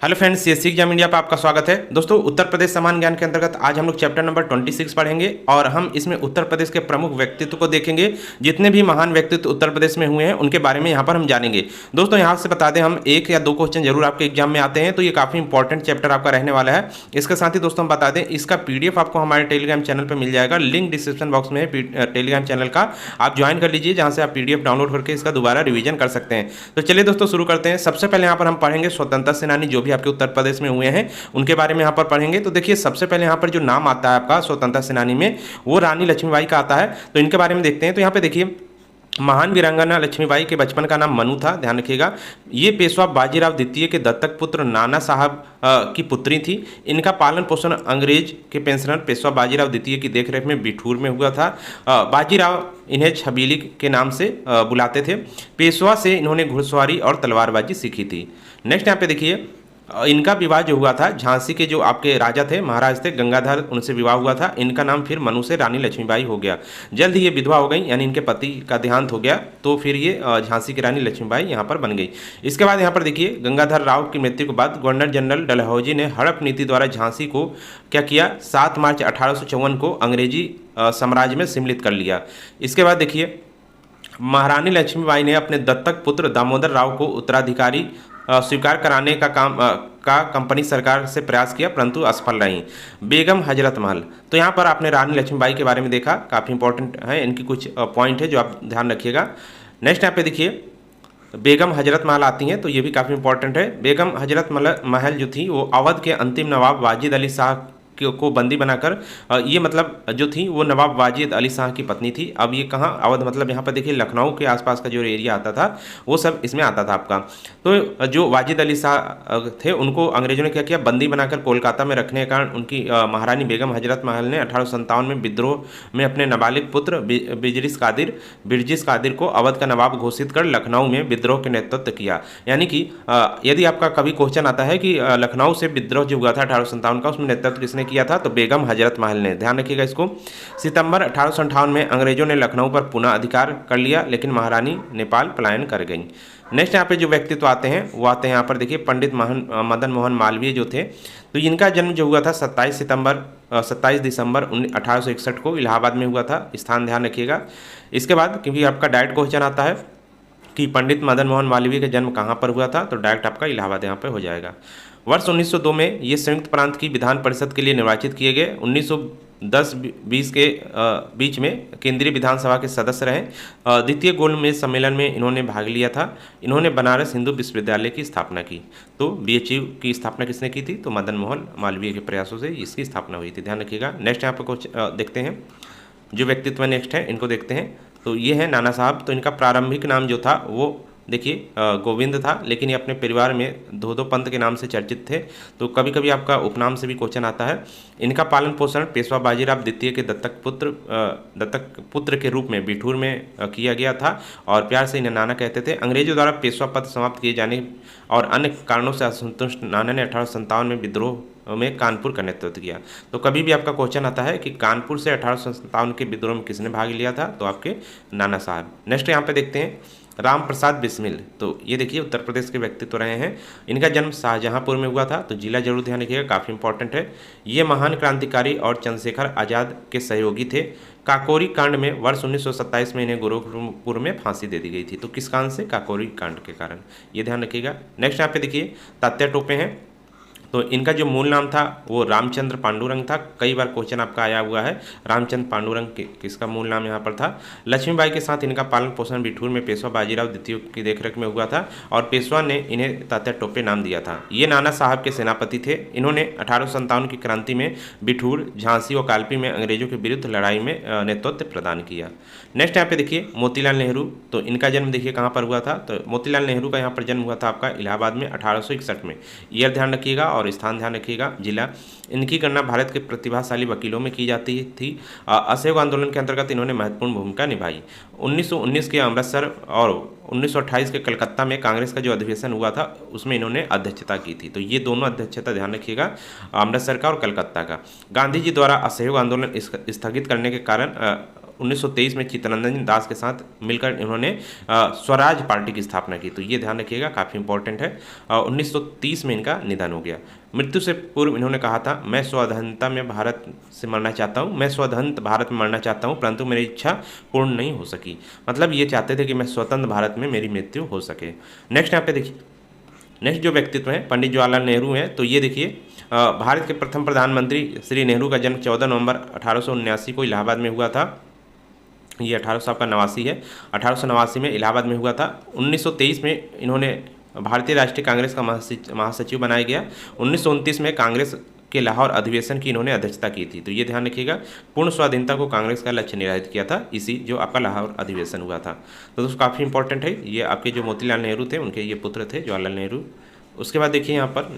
Hello friends, CSC exam India पर आपका स्वागत है। दोस्तों, उत्तर प्रदेश समान ज्ञान के अंतर्गत आज हम लोग चैप्टर नंबर 26 पढ़ेंगे और हम इसमें उत्तर प्रदेश के प्रमुख व्यक्तित्व को देखेंगे। जितने भी महान व्यक्तित्व उत्तर प्रदेश में हुए हैं उनके बारे में यहाँ पर हम जानेंगे। दोस्तों, यहाँ से बता दें, हम एक या दो क्वेश्चन जरूर आपके एग्जाम में आते हैं, तो ये काफ़ी इंपॉर्टेंट चैप्टर आपका रहने वाला है। इसके साथ ही दोस्तों हम बता दें, इसका PDF आपको हमारे टेलीग्राम चैनल पर मिल जाएगा। लिंक डिस्क्रिप्शन बॉक्स में है टेलीग्राम चैनल का, आप ज्वाइन कर लीजिए, जहाँ से आप PDF डाउनलोड करके इसका दोबारा रिवीजन कर सकते हैं। तो चलिए दोस्तों शुरू करते हैं। सबसे पहले यहाँ पर हम पढ़ेंगे स्वतंत्रता सेनानी जो भी आपके उत्तर प्रदेश में हुए हैं उनके बारे में यहाँ पर पढ़ेंगे। तो देखिए, सबसे पहले यहाँ पर जो नाम आता है आपका स्वतंत्रता सेनानी में, वो रानी लक्ष्मीबाई का आता है। तो इनके बारे में देखते हैं। तो यहाँ पे देखिए, महान वीरांगना लक्ष्मीबाई के बचपन का नाम मनु था, ध्यान रखिएगा। ये पेशवा बाजीराव द्वितीय के दत्तक पुत्र नाना साहब की पुत्री थी। इनका पालन पोषण अंग्रेज के पेंशनर पेशवा बाजीराव द्वितीय की देखरेख में बिठूर में हुआ था। बाजीराव इन्हें छबीली के नाम से बुलाते थे। पेशवा से इन्होंने घुड़सवारी और तलवारबाजी सीखी थी। नेक्स्ट यहाँ पे देखिए, इनका विवाह जो हुआ था, झांसी के जो आपके राजा थे, महाराज थे गंगाधर, उनसे विवाह हुआ था। इनका नाम फिर मनु से रानी लक्ष्मीबाई हो गया। जल्द ही ये विधवा हो गई, यानी इनके पति का देहांत हो गया, तो फिर ये झांसी की रानी लक्ष्मीबाई यहाँ पर बन गई। इसके बाद यहाँ पर देखिए, गंगाधर राव की मृत्यु के बाद गवर्नर जनरल डलहौजी ने हड़प नीति द्वारा झांसी को क्या किया, 7 मार्च 1854 को अंग्रेजी साम्राज्य में सम्मिलित कर लिया। इसके बाद देखिए, महारानी लक्ष्मीबाई ने अपने दत्तक पुत्र दामोदर राव को उत्तराधिकारी स्वीकार कराने का कंपनी सरकार से प्रयास किया, परंतु असफल रही। बेगम हजरत महल, तो यहाँ पर आपने रानी लक्ष्मीबाई के बारे में देखा, काफ़ी इंपॉर्टेंट है, इनकी कुछ पॉइंट है जो आप ध्यान रखिएगा। नेक्स्ट यहाँ पे देखिए, बेगम हजरत महल आती हैं, तो ये भी काफ़ी इंपॉर्टेंट है। बेगम हजरत महल जो थी वो अवध के अंतिम नवाब वाजिद अली शाह को बंदी बनाकर, ये मतलब जो थी वो नवाब वाजिद अली शाह की पत्नी थी। अब ये कहाँ, अवध मतलब यहाँ पर देखिए लखनऊ के आसपास का जो एरिया आता था वो सब इसमें आता था आपका। तो जो वाजिद अली शाह थे उनको अंग्रेजों ने क्या किया, बंदी बनाकर कोलकाता में रखने के कारण उनकी महारानी बेगम हजरत महल ने 1857 में विद्रोह में अपने नाबालिग पुत्र बिरजिस कादिर को अवध का नवाब घोषित कर लखनऊ में विद्रोह के नेतृत्व किया। यानी कि यदि आपका कभी क्वेश्चन आता है कि लखनऊ से विद्रोह जो हुआ था 1857 का, उसमें नेतृत्व किसने किया था, तो बेगम हजरत महल ने, ध्यान रखिएगा इसको। सितंबर 1858 में अंग्रेजों ने लखनऊ पर पुनः अधिकार कर लिया, लेकिन महारानी नेपाल पलायन कर गई। नेक्स्ट यहाँ पे जो व्यक्तित्व आते हैं वो आते हैं यहाँ पर देखिए, पंडित मदन मोहन मालवीय जो थे, तो इनका जन्म जो हुआ था 27 दिसंबर 1861 को इलाहाबाद में हुआ था। स्थान ध्यान रखिएगा। इसके बाद क्योंकि आपका डायरेक्ट क्वेश्चन आता है कि पंडित मदन मोहन मालवीय का जन्म कहाँ पर हुआ था, तो डायरेक्ट आपका इलाहाबाद यहाँ पर हो जाएगा। वर्ष 1902 में ये संयुक्त प्रांत की विधान परिषद के लिए निर्वाचित किए गए। 1910-20 के बीच में केंद्रीय विधानसभा के सदस्य रहे। द्वितीय गोलमेज सम्मेलन में इन्होंने भाग लिया था। इन्होंने बनारस हिंदू विश्वविद्यालय की स्थापना की। तो BHU की स्थापना किसने की थी, तो मदन मोहन मालवीय के प्रयासों से इसकी स्थापना हुई थी, ध्यान रखिएगा। नेक्स्ट यहाँ पर कुछ देखते हैं जो व्यक्तित्व नेक्स्ट है, इनको देखते हैं। तो ये है नाना साहब। तो इनका प्रारंभिक नाम जो था वो देखिए गोविंद था, लेकिन ये अपने परिवार में धोधो पंत के नाम से चर्चित थे। तो कभी कभी आपका उपनाम से भी क्वेश्चन आता है। इनका पालन पोषण पेशवा बाजीराव द्वितीय के दत्तक पुत्र के रूप में बिठूर में किया गया था और प्यार से इन्हें नाना कहते थे। अंग्रेजों द्वारा पेशवा पद समाप्त किए जाने और अन्य कारणों से असंतुष्ट नाना ने 1857 में विद्रोह में कानपुर का नेतृत्व किया। तो कभी भी आपका क्वेश्चन आता है कि कानपुर से 1857 के विद्रोह में किसने भाग लिया था, तो आपके नाना साहब। नेक्स्ट यहाँ पे देखते हैं राम प्रसाद बिस्मिल। तो ये देखिए उत्तर प्रदेश के व्यक्तित्व रहे हैं। इनका जन्म शाहजहांपुर में हुआ था। तो जिला जरूर ध्यान रखिएगा, काफ़ी इंपॉर्टेंट है। ये महान क्रांतिकारी और चंद्रशेखर आज़ाद के सहयोगी थे। काकोरी कांड में वर्ष 1927 में इन्हें गोरखपुर में फांसी दे दी गई थी। तो किस कारण से, काकोरी कांड के कारण, ये ध्यान रखिएगा। नेक्स्ट यहाँ पे देखिए तात्या टोपे हैं। तो इनका जो मूल नाम था वो रामचंद्र पांडुरंग था। कई बार क्वेश्चन आपका आया हुआ है, रामचंद्र पांडुरंग किसका मूल नाम यहाँ पर था। लक्ष्मीबाई के साथ इनका पालन पोषण बिठूर में पेशवा बाजीराव द्वितीय की देखरेख में हुआ था और पेशवा ने इन्हें तात्या टोपे नाम दिया था। ये नाना साहब के सेनापति थे। इन्होंने 1857 की क्रांति में बिठूर, झांसी और कालपी में अंग्रेजों के विरुद्ध लड़ाई में नेतृत्व प्रदान किया। नेक्स्ट यहाँ पे देखिए मोतीलाल नेहरू। तो इनका जन्म देखिए कहाँ पर हुआ था, तो मोतीलाल नेहरू का यहाँ पर जन्म हुआ था आपका इलाहाबाद में 1861 में। ईयर ध्यान रखिएगा और स्थान ध्यान रखिएगा, जिला। इनकी गणना भारत के प्रतिभाशाली वकीलों में की जाती थी। असहयोग आंदोलन के अंतर्गत इन्होंने महत्वपूर्ण भूमिका निभाई। 1919 के अमृतसर और 1928 के कलकत्ता में कांग्रेस का जो अधिवेशन हुआ था उसमें इन्होंने अध्यक्षता की थी। तो ये दोनों अध्यक्षता ध्यान रखिएगा, अमृतसर का और कलकत्ता का। गांधी जी द्वारा असहयोग आंदोलन स्थगित करने के कारण 1923 में चित्तरंजन दास के साथ मिलकर इन्होंने स्वराज पार्टी की स्थापना की। तो ये ध्यान रखिएगा, काफ़ी इंपॉर्टेंट है। 1930 में इनका निधन हो गया। मृत्यु से पूर्व इन्होंने कहा था, मैं स्वाधीनता में भारत से मरना चाहता हूँ, मैं स्वतंत्र भारत में मरना चाहता हूँ, परंतु मेरी इच्छा पूर्ण नहीं हो सकी। मतलब ये चाहते थे कि मैं स्वतंत्र भारत में मेरी मृत्यु हो सके। नेक्स्ट यहाँ पे देखिए, नेक्स्ट जो व्यक्तित्व हैं पंडित जवाहरलाल नेहरू हैं। तो ये देखिए, भारत के प्रथम प्रधानमंत्री श्री नेहरू का जन्म 14 नवंबर 1879 को इलाहाबाद में हुआ था। ये 1889 है, 1889 में इलाहाबाद में हुआ था। 1923 में इन्होंने भारतीय राष्ट्रीय कांग्रेस का महासचिव बनाया गया। 1929 में कांग्रेस के लाहौर अधिवेशन की इन्होंने अध्यक्षता की थी। तो ये ध्यान रखिएगा, पूर्ण स्वाधीनता को कांग्रेस का लक्ष्य निर्धारित किया था, इसी जो आपका लाहौर अधिवेशन हुआ था। तो दोस्तों काफ़ी इंपॉर्टेंट है। ये आपके जो मोतीलाल नेहरू थे उनके ये पुत्र थे जवाहरलाल नेहरू। उसके बाद देखिए यहाँ पर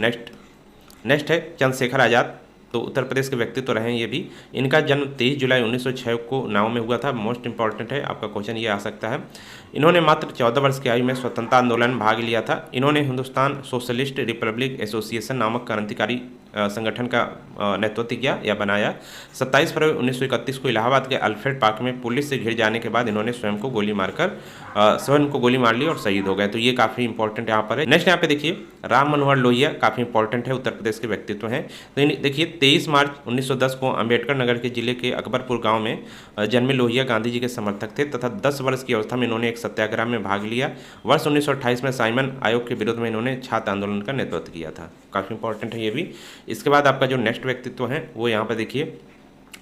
नेक्स्ट है चंद्रशेखर आज़ाद। तो उत्तर प्रदेश के व्यक्तित्व रहे हैं ये भी। इनका जन्म 23 जुलाई 1906 को उन्नाव में हुआ था। मोस्ट इंपॉर्टेंट है, आपका क्वेश्चन ये आ सकता है। इन्होंने मात्र 14 वर्ष की आयु में स्वतंत्रता आंदोलन में भाग लिया था। इन्होंने हिंदुस्तान सोशलिस्ट रिपब्लिक एसोसिएशन नामक क्रांतिकारी संगठन का नेतृत्व किया या बनाया। 27 फरवरी 1931 को इलाहाबाद के अल्फ्रेड पार्क में पुलिस से घिर जाने के बाद इन्होंने स्वयं को गोली मार ली और शहीद हो गए। तो ये काफ़ी इंपॉर्टेंट यहाँ पर है। नेक्स्ट यहाँ पे देखिए, राम मनोहर लोहिया काफ़ी इंपॉर्टेंट है, उत्तर प्रदेश के व्यक्तित्व हैं। तो देखिए 23 मार्च 1910 को अम्बेडकर नगर के जिले के अकबरपुर गाँव में जन्मे लोहिया गांधी जी के समर्थक थे तथा 10 वर्ष की अवस्था में इन्होंने एक सत्याग्रह में भाग लिया। वर्ष 1928 में साइमन आयोग के विरोध में इन्होंने छात्र आंदोलन का नेतृत्व किया था। काफ़ी इंपॉर्टेंट है ये भी। इसके बाद आपका जो नेक्स्ट व्यक्तित्व है वो यहाँ पर देखिए,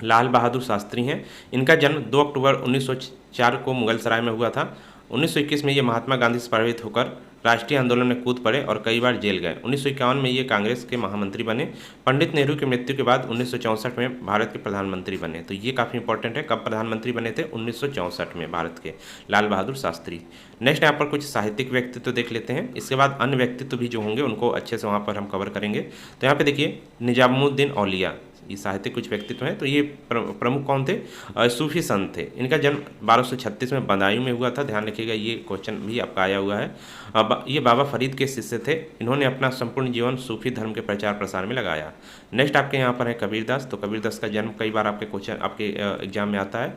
लाल बहादुर शास्त्री हैं। इनका जन्म 2 अक्टूबर 1904 को मुगलसराय में हुआ था। 1921 में ये महात्मा गांधी से प्रभावित होकर राष्ट्रीय आंदोलन में कूद पड़े और कई बार जेल गए। 1951 में ये कांग्रेस के महामंत्री बने। पंडित नेहरू की मृत्यु के बाद 1964 में भारत के प्रधानमंत्री बने। तो ये काफ़ी इंपॉर्टेंट है, कब प्रधानमंत्री बने थे? 1964 में भारत के लाल बहादुर शास्त्री। नेक्स्ट यहाँ पर कुछ साहित्यिक व्यक्तित्व देख लेते हैं। इसके बाद अन्य व्यक्तित्व भी जो होंगे उनको अच्छे से वहाँ पर हम कवर करेंगे। तो यहाँ पर देखिए, निजामुद्दीन औलिया, ये साहित्यिक कुछ व्यक्तित्व हैं। तो ये प्रमुख कौन थे? सूफी संत थे। इनका जन्म 1236 में बदायूं में हुआ था। ध्यान रखिएगा, ये क्वेश्चन भी आपका आया हुआ है। ये बाबा फरीद के शिष्य थे। इन्होंने अपना संपूर्ण जीवन सूफी धर्म के प्रचार प्रसार में लगाया। नेक्स्ट आपके यहाँ पर है कबीरदास। तो कबीरदास का जन्म कई बार आपके क्वेश्चन आपके एग्जाम में आता है।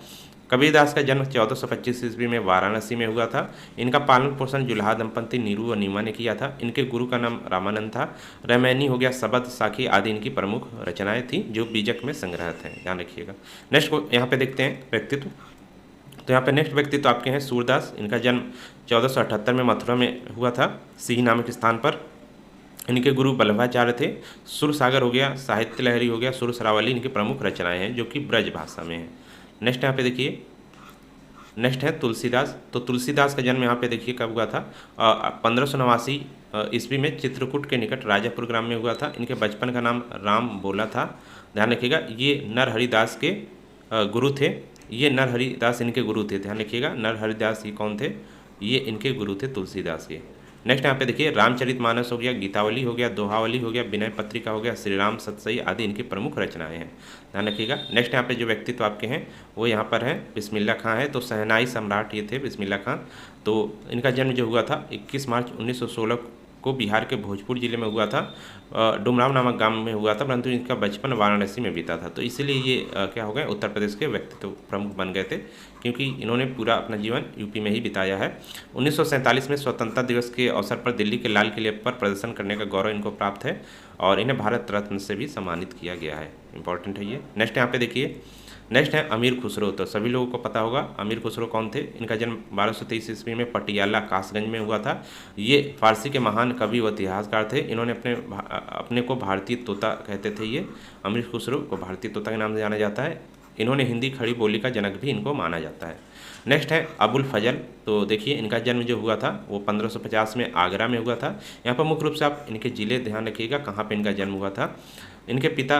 कबीरदास का जन्म 1425 ईस्वी में वाराणसी में हुआ था। इनका पालन पोषण जुल्हा दंपति नीरू व नीमा ने किया था। इनके गुरु का नाम रामानंद था। रमैनी हो गया, शबद, साखी आदि इनकी प्रमुख रचनाएं थी जो बीजक में संग्रहित हैं। ध्यान रखिएगा। नेक्स्ट को यहाँ पे देखते हैं व्यक्तित्व। तो यहाँ पे नेक्स्ट व्यक्तित्व आपके हैं सूरदास। इनका जन्म 1478 में मथुरा में हुआ था, सिंह नामक स्थान पर। इनके गुरु वल्लभाचार्य थे। सुरसागर हो गया, साहित्य लहरी हो गया, सुरसरावली इनकी प्रमुख रचनाएं हैं जो कि ब्रज भाषा में है। नेक्स्ट यहाँ पे देखिए, नेक्स्ट है तुलसीदास। तो तुलसीदास का जन्म यहाँ पे देखिए कब हुआ था? 1589 ईस्वी में चित्रकूट के निकट राजापुर ग्राम में हुआ था। इनके बचपन का नाम राम बोला था। ध्यान रखिएगा, ये नरहरिदास के गुरु थे। ये नरहरिदास इनके गुरु थे। ध्यान रखिएगा, नरहरिदास ये कौन थे? ये इनके गुरु थे तुलसीदास के। नेक्स्ट यहाँ पे देखिए, रामचरितमानस हो गया, गीतावली हो गया, दोहावली हो गया, विनय पत्रिका हो गया, श्री राम सतसई आदि इनकी प्रमुख रचनाएं हैं। ध्यान रखिएगा। नेक्स्ट यहाँ पे जो व्यक्तित्व आपके हैं वो यहाँ पर है बिस्मिल्लाह खां है। तो शहनाई सम्राट ये थे बिस्मिल्लाह खां। तो इनका जन्म जो हुआ था 21 मार्च 1916 को बिहार के भोजपुर जिले में हुआ था। डुमराव नामक गांव में हुआ था, परंतु इनका बचपन वाराणसी में बीता था। तो इसीलिए ये क्या हो गए, उत्तर प्रदेश के व्यक्तित्व प्रमुख बन गए थे, क्योंकि इन्होंने पूरा अपना जीवन यूपी में ही बिताया है। 1947 में स्वतंत्रता दिवस के अवसर पर दिल्ली के लाल किले पर प्रदर्शन करने का गौरव इनको प्राप्त है और इन्हें भारत रत्न से भी सम्मानित किया गया है। इंपॉर्टेंट है ये। नेक्स्ट यहाँ पे देखिए, नेक्स्ट है अमीर खुसरो। तो सभी लोगों को पता होगा अमीर खुसरो कौन थे। इनका जन्म 1223 ईस्वी में पटियाला कासगंज में हुआ था। ये फारसी के महान कवि व इतिहासकार थे। इन्होंने अपने को भारतीय तोता कहते थे। ये अमीर खुसरो को भारतीय तोता के नाम से जाना जाता है। इन्होंने हिंदी खड़ी बोली का जनक भी इनको माना जाता है। नेक्स्ट है अबुल फजल। तो देखिए इनका जन्म जो हुआ था वो 1550 में आगरा में हुआ था। यहाँ पर मुख्य रूप से आप इनके ज़िले ध्यान रखिएगा कहाँ पे इनका जन्म हुआ था। इनके पिता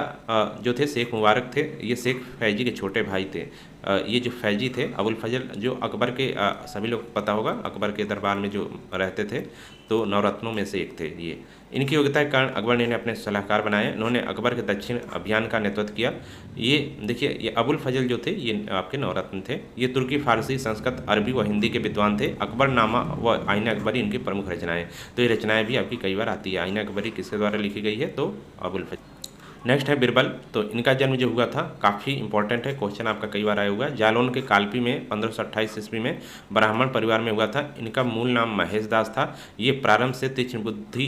जो थे शेख मुबारक थे। ये शेख फैजी के छोटे भाई थे। ये जो फैजी थे अबुल फजल, जो अकबर के सभी लोग पता होगा अकबर के दरबार में जो रहते थे, तो नवरत्नों में से एक थे ये। इनकी योग्यता के कारण अकबर ने इन्हें अपने सलाहकार बनाए। इन्होंने अकबर के दक्षिण अभियान का नेतृत्व किया। ये देखिए, ये अबुल फजल जो थे ये आपके नवरत्न थे। ये तुर्की, फारसी, संस्कृत, अरबी व हिंदी के विद्वान थे। अकबरनामा व आईन अकबरी इनकी प्रमुख रचनाएं। तो ये रचनाएं भी आपकी कई बार आती है। आईन अकबरी किसके द्वारा लिखी गई है? तो अबुल फजल। नेक्स्ट है बिरबल। तो इनका जन्म जो हुआ था काफ़ी इंपॉर्टेंट है, क्वेश्चन आपका कई बार आया हुआ है। जालौन के कालपी में 1528 ईस्वी में ब्राह्मण परिवार में हुआ था। इनका मूल नाम महेश दास था। ये प्रारंभ से तीक्ष्ण बुद्धि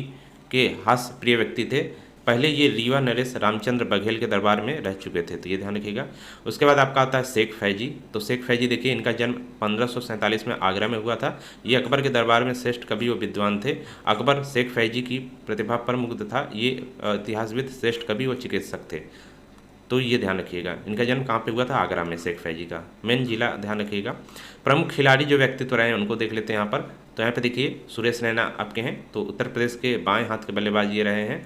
के हास्य प्रिय व्यक्ति थे। पहले ये रीवा नरेश रामचंद्र बघेल के दरबार में रह चुके थे, तो ये ध्यान रखिएगा। उसके बाद आपका आता है शेख फैजी। तो शेख फैजी देखिए, इनका जन्म 1547 में आगरा में हुआ था। ये अकबर के दरबार में श्रेष्ठ कवि व विद्वान थे। अकबर शेख फैजी की प्रतिभा पर मुग्ध था। ये इतिहासविद, श्रेष्ठ कवि व चिकित्सक थे, तो ये ध्यान रखिएगा। इनका जन्म कहाँ पे हुआ था? आगरा में, शेख फैजी का। मेन जिला ध्यान रखिएगा। प्रमुख खिलाड़ी जो व्यक्तित्व रहे हैं उनको देख लेते हैं यहाँ पर। तो यहाँ पे देखिए सुरेश रैना आपके हैं, तो उत्तर प्रदेश के बाएं हाथ के बल्लेबाज ये रहे हैं।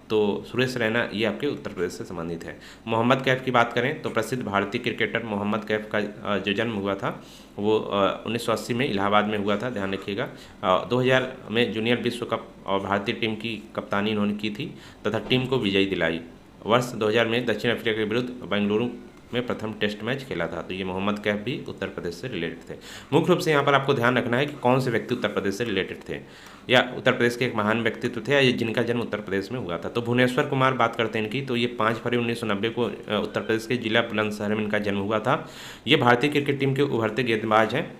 तो सुरेश रैना ये आपके उत्तर प्रदेश से संबंधित है। मोहम्मद कैफ की बात करें तो प्रसिद्ध भारतीय क्रिकेटर मोहम्मद कैफ का जो जन्म हुआ था वो 1980 में इलाहाबाद में हुआ था, ध्यान रखिएगा। 2000 में जूनियर विश्व कप और भारतीय टीम की कप्तानी इन्होंने की थी तथा टीम को विजयी दिलाई। वर्ष 2000 में दक्षिण अफ्रीका के विरुद्ध बेंगलुरु में प्रथम टेस्ट मैच खेला था। तो ये मोहम्मद कैफ भी उत्तर प्रदेश से रिलेटेड थे। मुख्य रूप से यहाँ पर आपको ध्यान रखना है कि कौन से व्यक्ति उत्तर प्रदेश से रिलेटेड थे, या उत्तर प्रदेश के एक महान व्यक्तित्व थे, या जिनका जन्म उत्तर प्रदेश में हुआ था। तो भुवनेश्वर कुमार बात करते हैं इनकी, तो ये 5 फरवरी 1990 को उत्तर प्रदेश के जिला बुलंदशहर में इनका जन्म हुआ था। ये भारतीय क्रिकेट टीम के उभरते गेंदबाज हैं।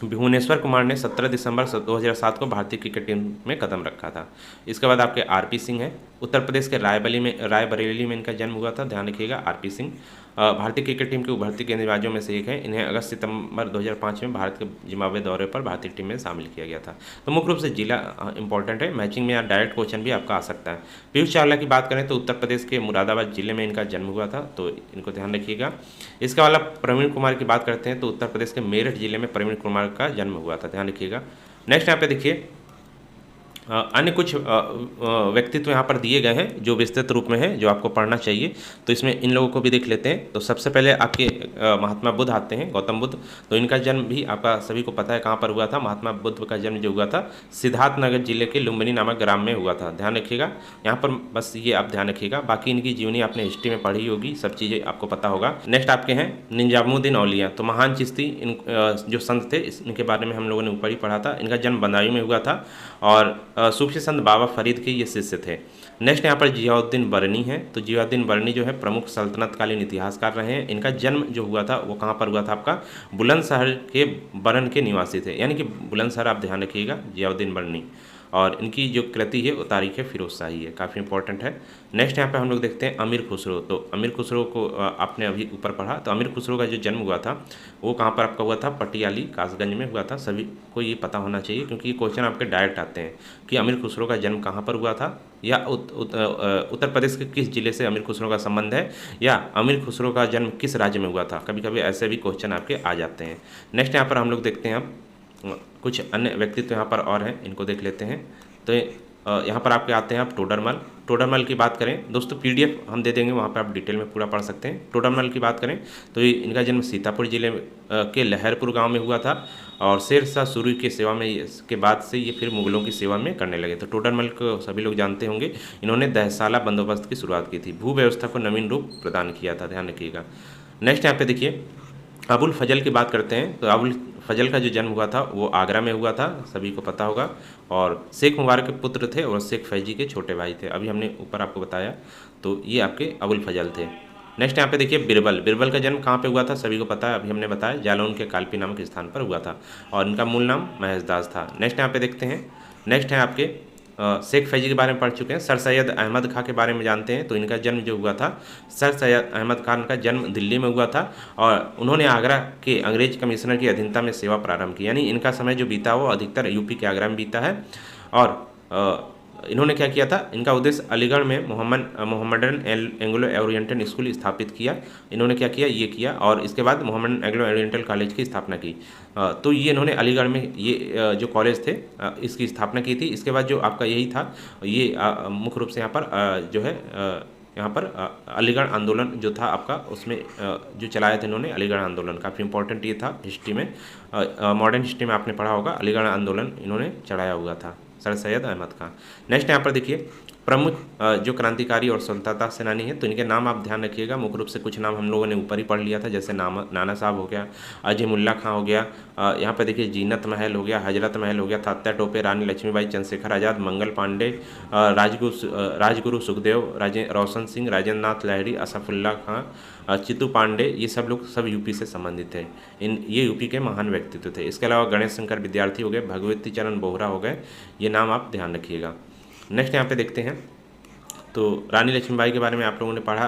भुवनेश्वर कुमार ने 17 दिसंबर 2007 को भारतीय क्रिकेट टीम में कदम रखा था। इसके बाद आपके आरपी सिंह हैं। उत्तर प्रदेश के रायबरेली में इनका जन्म हुआ था, ध्यान रखिएगा। आरपी सिंह भारतीय क्रिकेट टीम के उभरते गेंदबाजों में से एक है। इन्हें अगस्त सितंबर 2005 में भारत के जिम्बाब्वे दौरे पर भारतीय टीम में शामिल किया गया था। तो मुख्य रूप से जिला इंपॉर्टेंट है, मैचिंग में या डायरेक्ट क्वेश्चन भी आपका आ सकता है। पीयूष चावला की बात करें तो उत्तर प्रदेश के मुरादाबाद जिले में इनका जन्म हुआ था, तो इनको ध्यान रखिएगा। इसके अलावा प्रवीण कुमार की बात करते हैं तो उत्तर प्रदेश के मेरठ जिले में प्रवीण कुमार का जन्म हुआ था, ध्यान रखिएगा। नेक्स्ट यहाँ पे देखिए अन्य कुछ व्यक्तित्व यहाँ पर दिए गए हैं जो विस्तृत रूप में है, जो आपको पढ़ना चाहिए। तो इसमें इन लोगों को भी देख लेते हैं। तो सबसे पहले आपके महात्मा बुद्ध आते हैं, गौतम बुद्ध। तो इनका जन्म भी आपका सभी को पता है कहाँ पर हुआ था। महात्मा बुद्ध का जन्म जो हुआ था सिद्धार्थनगर जिले के लुम्बिनी नामक ग्राम में हुआ था, ध्यान रखिएगा। यहाँ पर बस ये आप ध्यान रखिएगा, बाकी इनकी जीवनी आपने हिस्ट्री में पढ़ी होगी, सब चीज़ें आपको पता होगा। नेक्स्ट आपके हैं निजामुद्दीन औलिया। तो महान चिश्ती इन जो संत थे इनके बारे में हम लोगों ने ऊपर ही पढ़ा था। इनका जन्म बदायूं में हुआ था और सूफी संत बाबा फरीद के ये शिष्य थे। नेक्स्ट यहाँ पर जियाउद्दीन बरनी है। तो जियाउद्दीन बरनी जो है प्रमुख सल्तनतकालीन इतिहासकार रहे हैं। इनका जन्म जो हुआ था वो कहाँ पर हुआ था? आपका बुलंदशहर के बरन के निवासी थे, यानी कि बुलंदशहर आप ध्यान रखिएगा, जियाउद्दीन बरनी। और इनकी जो कृति है वो तारीख फिरोज शाही है, काफ़ी इंपॉर्टेंट है। नेक्स्ट यहाँ पे हम लोग देखते हैं अमीर खुसरो। तो अमीर खुसरो को आपने अभी ऊपर पढ़ा। तो अमीर खुसरो का जो जन्म हुआ था वो कहाँ पर आपका हुआ था? पटियाली कासगंज में हुआ था। सभी को ये पता होना चाहिए क्योंकि ये क्वेश्चन आपके डायरेक्ट आते हैं कि अमीर खुसरो का जन्म कहाँ पर हुआ था, या उत्तर प्रदेश के किस जिले से अमीर खुसरो का संबंध है, या अमीर खुसरो का जन्म किस राज्य में हुआ था। कभी कभी ऐसे भी क्वेश्चन आपके आ जाते हैं। नेक्स्ट यहाँ पर हम लोग देखते हैं अब कुछ अन्य व्यक्तित्व यहाँ पर और हैं, इनको देख लेते हैं। तो यहाँ पर आपके आते हैं आप टोडरमल। टोडरमल की बात करें दोस्तों, पीडीएफ हम दे देंगे, वहाँ पर आप डिटेल में पूरा पढ़ सकते हैं। टोडरमल की बात करें तो इनका जन्म सीतापुर जिले के लहरपुर गांव में हुआ था और शेर शाह सूरी की सेवा में इसके बाद से ये फिर मुगलों की सेवा में करने लगे। तो टोडरमल को सभी लोग जानते होंगे। इन्होंने दहसाला बंदोबस्त की शुरुआत की थी, भू व्यवस्था को नवीन रूप प्रदान किया था, ध्यान रखिएगा। नेक्स्ट यहाँ पे देखिए अबुल फजल की बात करते हैं। तो अबुल फजल का जो जन्म हुआ था वो आगरा में हुआ था, सभी को पता होगा। और शेख मुबारक के पुत्र थे और शेख फैजी के छोटे भाई थे, अभी हमने ऊपर आपको बताया। तो ये आपके अबुल फजल थे। नेक्स्ट यहाँ पे देखिए बिरबल। बिरबल का जन्म कहाँ पे हुआ था? सभी को पता है, अभी हमने बताया, जालौन के कालपी नामक स्थान पर हुआ था और इनका मूल नाम महेश दास था। नेक्स्ट यहाँ पे देखते हैं, नेक्स्ट है आपके शेख फैजी के बारे में पढ़ चुके हैं। सर सैयद अहमद खां के बारे में जानते हैं। तो इनका जन्म जो हुआ था, सर सैयद अहमद खान का जन्म दिल्ली में हुआ था और उन्होंने आगरा के अंग्रेज कमिश्नर की अधीनता में सेवा प्रारंभ की, यानी इनका समय जो बीता वो अधिकतर यूपी के आगरा में बीता है। और इन्होंने क्या किया था? इनका उद्देश्य अलीगढ़ में मोहम्मडन एंग्लो ओरिएंटल स्कूल स्थापित किया। इन्होंने क्या किया? ये किया और इसके बाद मोहम्मडन एंग्लो ओरिएंटल कॉलेज की स्थापना की। तो ये इन्होंने अलीगढ़ में ये जो कॉलेज थे इसकी स्थापना की थी। इसके बाद जो आपका यही था, ये मुख्य रूप से यहाँ पर जो है यहाँ पर अलीगढ़ आंदोलन जो था आपका, उसमें जो चलाया था इन्होंने अलीगढ़ आंदोलन, काफ़ी इंपॉर्टेंट ये था हिस्ट्री में, मॉडर्न हिस्ट्री में आपने पढ़ा होगा। अलीगढ़ आंदोलन इन्होंने चलाया हुआ था, सर सैयद अहमद खां। नेक्स्ट यहाँ पर देखिए प्रमुख जो क्रांतिकारी और स्वतंत्रता सेनानी हैं, तो इनके नाम आप ध्यान रखिएगा। मुख्य रूप से कुछ नाम हम लोगों ने ऊपर ही पढ़ लिया था, जैसे नाना साहब हो गया, अज़ीमुल्ला खां हो गया, यहाँ पर देखिए जीनत महल हो गया, हजरत महल हो गया, तात्या टोपे, रानी लक्ष्मीबाई, चंद्रशेखर आज़ाद, मंगल पांडे, राजगुरु सुखदेव, रोशन सिंह, राजेंद्र नाथ लाहिड़ी, असफुल्ला खां, चित्तू पांडे, ये सब लोग सब यूपी से संबंधित थे। ये यूपी के महान व्यक्तित्व थे। इसके अलावा गणेश शंकर विद्यार्थी हो गए, भगवती चरण बोहरा हो गए, ये नाम आप ध्यान रखिएगा। नेक्स्ट यहाँ पे देखते हैं, तो रानी लक्ष्मीबाई के बारे में आप लोगों ने पढ़ा,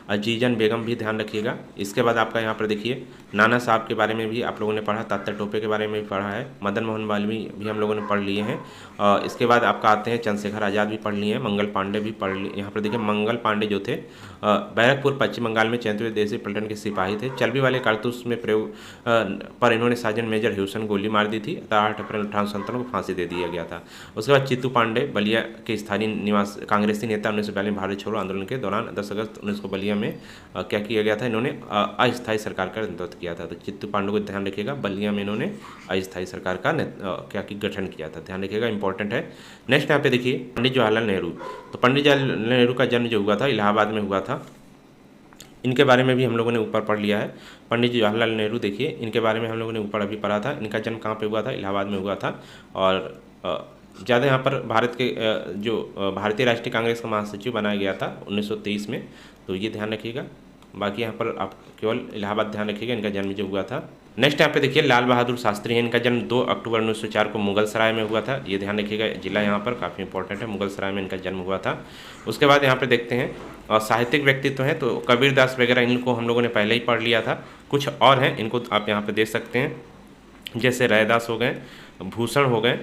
अजीजन बेगम भी ध्यान रखिएगा। इसके बाद आपका यहाँ पर देखिए नाना साहब के बारे में भी आप लोगों ने पढ़ा, तात्या टोपे के बारे में भी पढ़ा है, मदन मोहन मालवीय भी हम लोगों ने पढ़ लिए हैं। इसके बाद आपका आते हैं चंद्रशेखर आज़ाद भी पढ़ लिए हैं, मंगल पांडे भी पढ़ लिए। यहाँ पर देखिए मंगल पांडे जो थे बैरकपुर पश्चिम बंगाल में 34वें देशी पलटन के सिपाही थे। चर्बी वाले कारतूस में प्रयोग पर इन्होंने सार्जेंट मेजर ह्यूसन गोली मार दी थी। 8 अप्रैल 1857 को फांसी दे दिया गया था। उसके बाद चित्तू पांडे बलिया के स्थानीय निवास कांग्रेसी नेता, 1942 में भारत छोड़ो आंदोलन के दौरान 10 अगस्त 1900 को बलिया में क्या किया गया था, इन्होंने अस्थायी सरकार का नेतृत्व किया था। तो चित्तू पांडे को ध्यान रखिएगा, बलिया में इन्होंने अस्थायी सरकार का क्या की गठन किया था, ध्यान रखिएगा, इंपॉर्टेंट है। नेक्स्ट यहाँ पे देखिए पंडित जवाहरलाल नेहरू। तो पंडित जवाहरलाल नेहरू का जन्म जो हुआ था इलाहाबाद में हुआ था। इनके बारे में भी हम लोगों ने ऊपर पढ़ लिया है। पंडित जवाहरलाल नेहरू देखिए, इनके बारे में हम लोगों ने ऊपर अभी पढ़ा था। इनका जन्म कहाँ पे हुआ था, इलाहाबाद में हुआ था। और ज़्यादा यहाँ पर भारत के जो भारतीय राष्ट्रीय कांग्रेस का महासचिव बनाया गया था 1923 में, तो ये ध्यान रखिएगा। बाकी यहाँ पर आप केवल इलाहाबाद ध्यान रखिएगा, इनका जन्म जो हुआ था। नेक्स्ट यहाँ पे देखिए लाल बहादुर शास्त्री हैं। इनका जन्म 2 अक्टूबर 1904 को मुगलसराय में हुआ था, ये ध्यान रखिएगा। जिला यहाँ पर काफ़ी इंपॉर्टेंट है, मुगलसराय में इनका जन्म हुआ था। उसके बाद यहाँ पे देखते हैं और साहित्यिक व्यक्तित्व हैं, तो कबीरदास वगैरह इनको हम लोगों ने पहले ही पढ़ लिया था। कुछ और हैं, इनको आप यहाँ पर देख सकते हैं, जैसे रैदास हो गए, भूषण हो गए,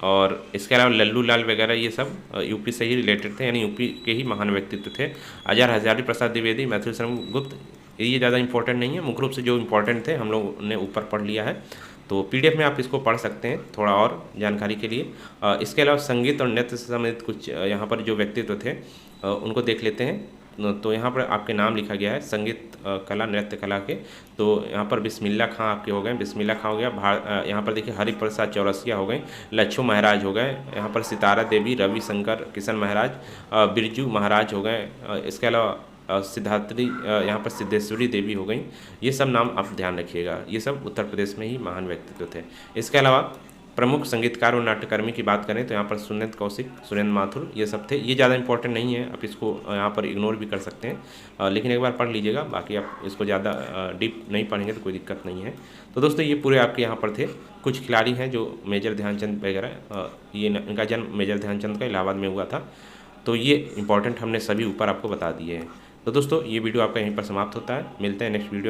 और इसके अलावा लल्लू लाल वगैरह, ये सब यूपी से ही रिलेटेड थे, यानी यूपी के ही महान व्यक्तित्व थे। आचार्य हजारी प्रसाद द्विवेदी, मैथिली शरण गुप्त, ये ज़्यादा इंपॉर्टेंट नहीं है। मुख्य रूप से जो इंपॉर्टेंट थे हम लोग ने ऊपर पढ़ लिया है, तो पीडीएफ में आप इसको पढ़ सकते हैं थोड़ा और जानकारी के लिए। इसके अलावा संगीत और नृत्य से संबंधित कुछ यहाँ पर जो व्यक्तित्व थे उनको देख लेते हैं। तो यहाँ पर आपके नाम लिखा गया है संगीत कला नृत्य कला के, तो यहाँ पर बिस्मिल्ला खां आपके हो गए, बिस्मिल्ला खां हो गया। यहाँ पर देखिए हरिप्रसाद चौरसिया हो गए, लच्छू महाराज हो गए, यहाँ पर सितारा देवी, रविशंकर किशन महाराज, बिरजू महाराज हो गए। इसके अलावा सिद्धात्री, यहाँ पर सिद्धेश्वरी देवी हो गई। ये सब नाम आप ध्यान रखिएगा, ये सब उत्तर प्रदेश में ही महान व्यक्तित्व थे। इसके अलावा प्रमुख संगीतकार और नाट्यकर्मी की बात करें तो यहाँ पर सुनील कौशिक, सुरेंद्र माथुर, ये सब थे। ये ज़्यादा इंपॉर्टेंट नहीं है, आप इसको यहाँ पर इग्नोर भी कर सकते हैं, लेकिन एक बार पढ़ लीजिएगा। बाकी आप इसको ज़्यादा डीप नहीं पढ़ेंगे तो कोई दिक्कत नहीं है। तो दोस्तों ये पूरे आपके यहाँ पर थे। कुछ खिलाड़ी हैं जो मेजर ध्यानचंद वगैरह, ये इनका जन्म मेजर ध्यानचंद का इलाहाबाद में हुआ था। तो ये इंपॉर्टेंट हमने सभी ऊपर आपको बता दिए हैं। तो दोस्तों ये वीडियो आपका यहीं पर समाप्त होता है। मिलते हैं नेक्स्ट वीडियो।